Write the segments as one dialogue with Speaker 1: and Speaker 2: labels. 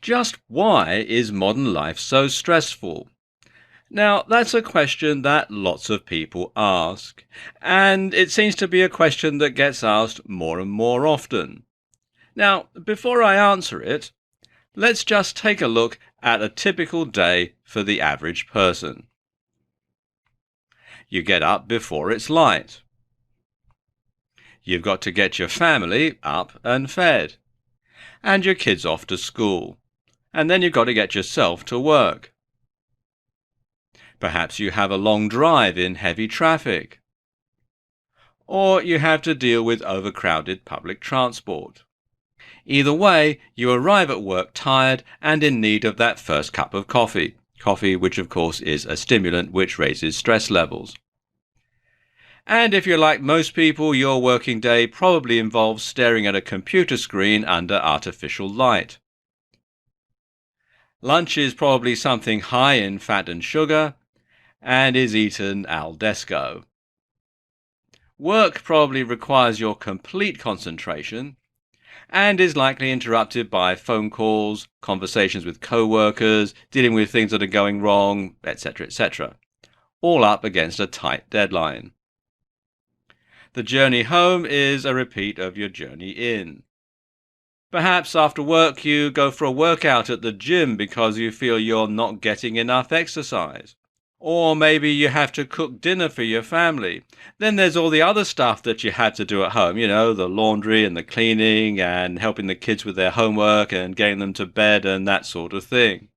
Speaker 1: Just why is modern life so stressful? Now, that's a question that lots of people ask, and it seems to be a question that gets asked more and more often. Now, before I answer it, let's just take a look at a typical day for the average person. You get up before it's light. You've got to get your family up and fed, and your kids off to school, and then you've got to get yourself to work. Perhaps you have a long drive in heavy traffic, or you have to deal with overcrowded public transport. Either way, you arrive at work tired and in need of that first cup of coffee. Coffee, which of course is a stimulant which raises stress levels. And if you're like most people, your working day probably involves staring at a computer screen under artificial light. Lunch is probably something high in fat and sugar, and is eaten al desco. Work probably requires your complete concentration, and is likely interrupted by phone calls, conversations with co-workers, dealing with things that are going wrong, etc., etc., all up against a tight deadline. The journey home is a repeat of your journey in. Perhaps after work you go for a workout at the gym because you feel you're not getting enough exercise. Or maybe you have to cook dinner for your family. Then there's all the other stuff that you had to do at home, the laundry and the cleaning and helping the kids with their homework and getting them to bed and that sort of thing.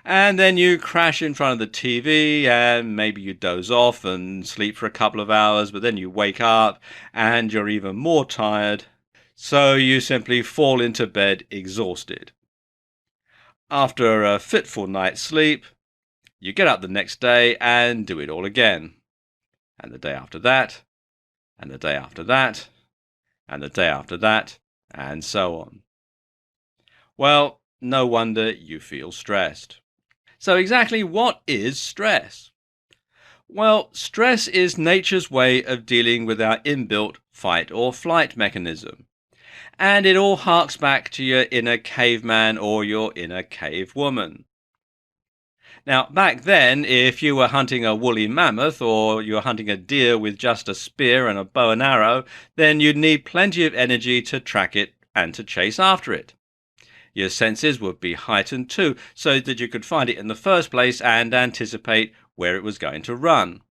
Speaker 1: And then you crash in front of the TV and maybe you doze off and sleep for a couple of hours, but then you wake up and you're even more tired. So you simply fall into bed exhausted. After a fitful night's sleep, you get up the next day and do it all again. And the day after that, and the day after that, and the day after that, and so on. Well, no wonder you feel stressed. So exactly what is stress? Well, stress is nature's way of dealing with our inbuilt fight or flight mechanism. And it all harks back to your inner caveman or your inner cavewoman. Now, back then, if you were hunting a woolly mammoth or you were hunting a deer with just a spear and a bow and arrow, then you'd need plenty of energy to track it and to chase after it. Your senses would be heightened too, so that you could find it in the first place and anticipate where it was going to run.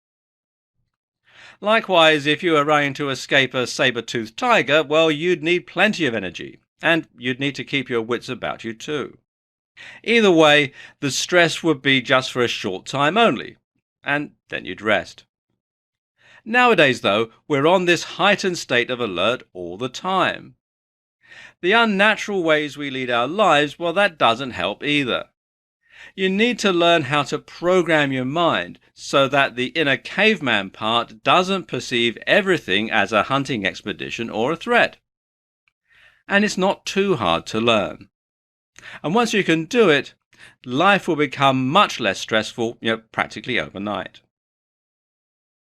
Speaker 1: Likewise, if you were running to escape a saber-toothed tiger, well, you'd need plenty of energy, and you'd need to keep your wits about you too. Either way, the stress would be just for a short time only, and then you'd rest. Nowadays, though, we're on this heightened state of alert all the time. The unnatural ways we lead our lives, well, that doesn't help either. You need to learn how to program your mind so that the inner caveman part doesn't perceive everything as a hunting expedition or a threat. And it's not too hard to learn. And once you can do it, life will become much less stressful, practically overnight.